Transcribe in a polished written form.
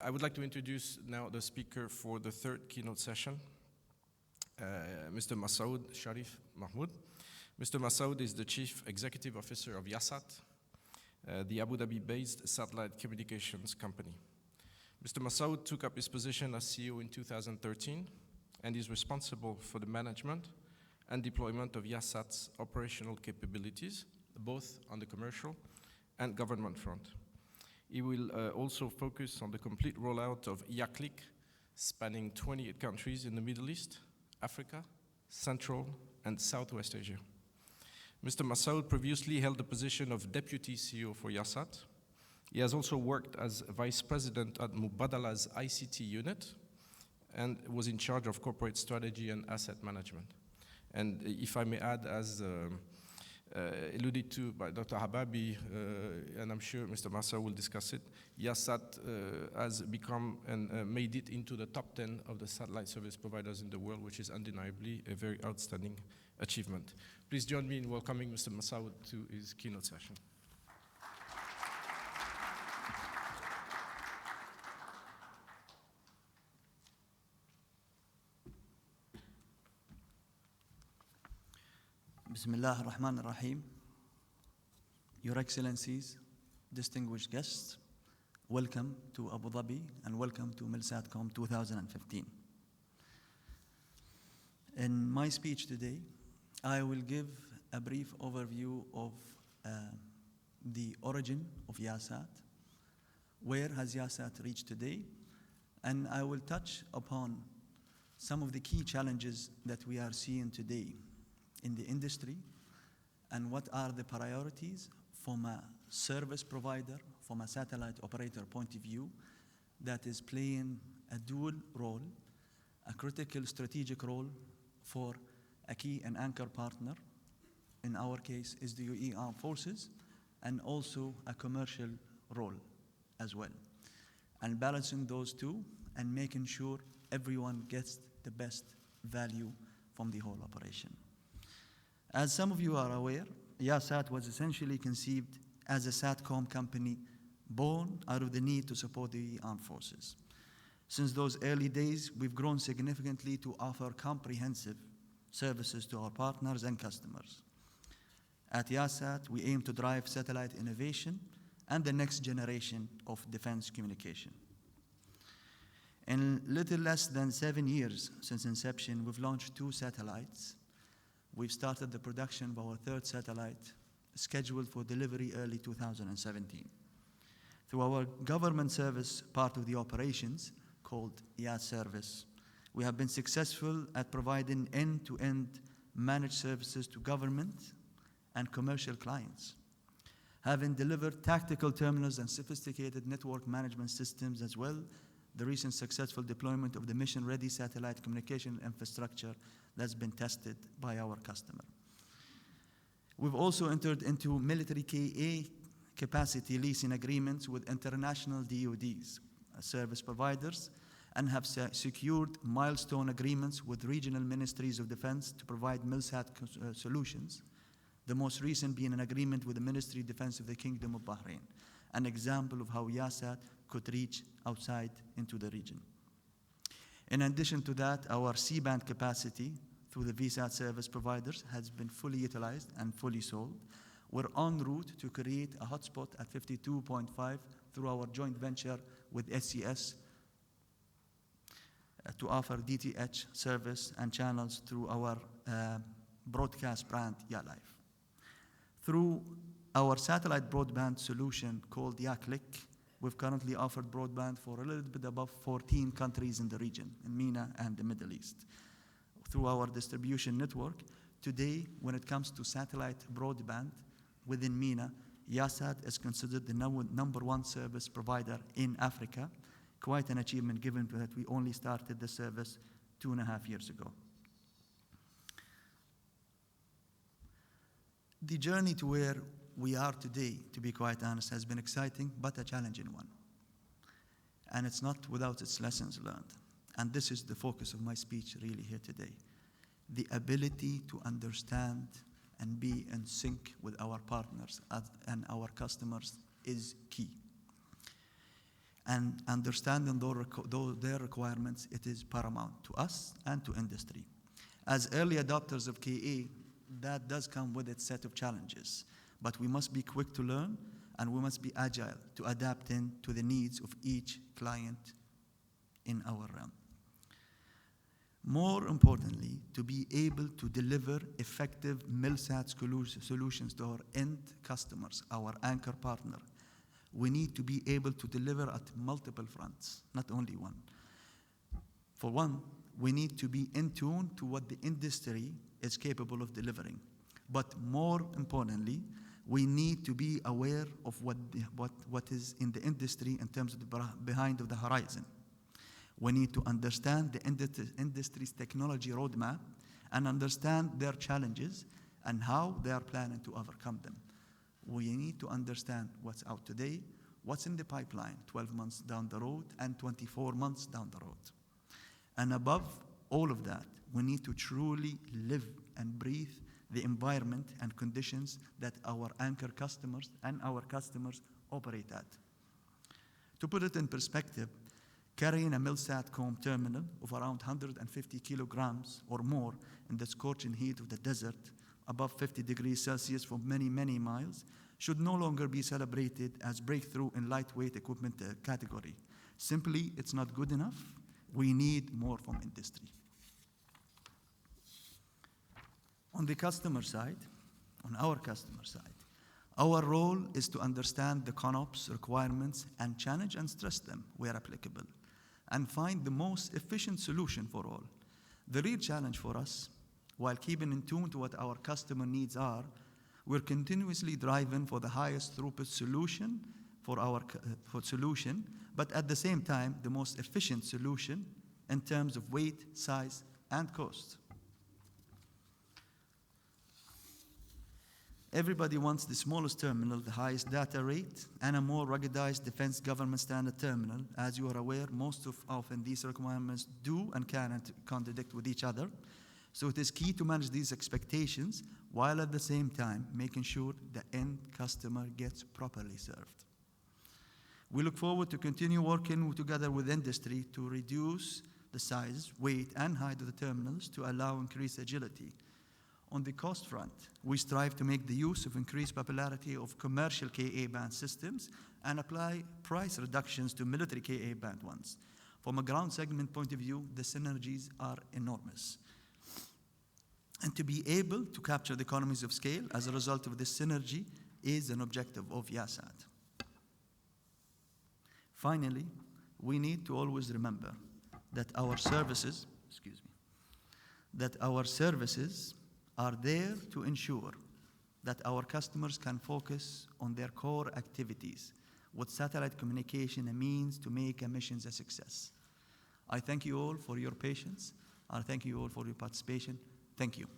I would like to introduce now the speaker for the third keynote session, Mr. Masood Sharif Mahmood. Mr. Masood is the Chief Executive Officer of Yahsat, the Abu Dhabi-based satellite communications company. Mr. Masood took up his position as CEO in 2013 and is responsible for the management and deployment of Yahsat's operational capabilities, both on the commercial and government front. He will also focus on the complete rollout of YaClick, spanning 28 countries in the Middle East, Africa, Central, and Southwest Asia. Mr. Masood previously held the position of Deputy CEO for Yahsat. He has also worked as Vice President at Mubadala's ICT unit and was in charge of corporate strategy and asset management. And if I may add, as alluded to by Dr. Hababi, and I'm sure Mr. Massa will discuss it, Yahsat has become and made it into the top 10 of the satellite service providers in the world, which is undeniably a very outstanding achievement. Please join me in welcoming Mr. Masood to his keynote session. Bismillah ar-Rahman ar-Rahim. Your Excellencies, distinguished guests, welcome to Abu Dhabi and welcome to Milsatcom 2015. In my speech today, I will give a brief overview of the origin of Yahsat, where has Yahsat reached today, and I will touch upon some of the key challenges that we are seeing today in the industry and what are the priorities from a service provider, from a satellite operator point of view that is playing a dual role, a critical strategic role for a key and anchor partner. In our case is the UAE Armed Forces, and also a commercial role as well. And balancing those two and making sure everyone gets the best value from the whole operation. As some of you are aware, Yahsat was essentially conceived as a SATCOM company born out of the need to support the armed forces. Since those early days, we've grown significantly to offer comprehensive services to our partners and customers. At Yahsat, we aim to drive satellite innovation and the next generation of defense communication. In little less than 7 years since inception, we've launched 2 satellites. We've started the production of our 3rd satellite, scheduled for delivery early 2017. Through our government service part of the operations, called Yah Service, we have been successful at providing end-to-end managed services to government and commercial clients. Having delivered tactical terminals and sophisticated network management systems as well, the recent successful deployment of the mission-ready satellite communication infrastructure that's been tested by our customer. We've also entered into military KA capacity leasing agreements with international DoDs, service providers, and have secured milestone agreements with regional ministries of defense to provide Milsat solutions, the most recent being an agreement with the Ministry of Defense of the Kingdom of Bahrain, an example of how Yahsat could reach outside into the region. In addition to that, our C-band capacity through the VSAT service providers has been fully utilized and fully sold. We're en route to create a hotspot at 52.5 through our joint venture with SES to offer DTH service and channels through our broadcast brand, YaLife. Through our satellite broadband solution called YaClick, we've currently offered broadband for a little bit above 14 countries in the region, in MENA and the Middle East. Through our distribution network, today, when it comes to satellite broadband within MENA, Yahsat is considered the number 1 service provider in Africa. Quite an achievement given that we only started the service 2.5 years ago. The journey to where we are today, to be quite honest, has been exciting, but a challenging one. And it's not without its lessons learned. And this is the focus of my speech really here today. The ability to understand and be in sync with our partners and our customers is key. And understanding their requirements, it is paramount to us and to industry. As early adopters of KA, that does come with its set of challenges, but we must be quick to learn and we must be agile to adapt to the needs of each client in our realm. More importantly, to be able to deliver effective Milsat solutions to our end customers, our anchor partner, we need to be able to deliver at multiple fronts, not only one. For one, we need to be in tune to what the industry is capable of delivering. But more importantly, we need to be aware of what is in the industry in terms of the behind of the horizon. We need to understand the industry's technology roadmap and understand their challenges and how they are planning to overcome them. We need to understand what's out today, what's in the pipeline 12 months down the road and 24 months down the road. And above all of that, we need to truly live and breathe the environment and conditions that our anchor customers and our customers operate at. To put it in perspective, carrying a Milsatcom terminal of around 150 kilograms or more in the scorching heat of the desert, above 50 degrees Celsius for many, many miles, should no longer be celebrated as breakthrough in lightweight equipment category. Simply, it's not good enough. We need more from industry. On the customer side, on our customer side, our role is to understand the ConOps requirements and challenge and stress them where applicable, and find the most efficient solution for all. The real challenge for us, while keeping in tune to what our customer needs are, we're continuously driving for the highest throughput solution for solution, but at the same time, the most efficient solution in terms of weight, size, and cost. Everybody wants the smallest terminal, the highest data rate, and a more ruggedized defense government standard terminal. As you are aware, most often these requirements do and cannot contradict with each other. So it is key to manage these expectations while at the same time making sure the end customer gets properly served. We look forward to continue working together with industry to reduce the size, weight, and height of the terminals to allow increased agility. On the cost front, we strive to make the use of increased popularity of commercial Ka-band systems and apply price reductions to military Ka-band ones. From a ground segment point of view, the synergies are enormous. And to be able to capture the economies of scale as a result of this synergy is an objective of Yahsat. Finally, we need to always remember that our services, are there to ensure that our customers can focus on their core activities, with satellite communication a means to make our missions a success. I thank you all for your patience. I thank you all for your participation. Thank you.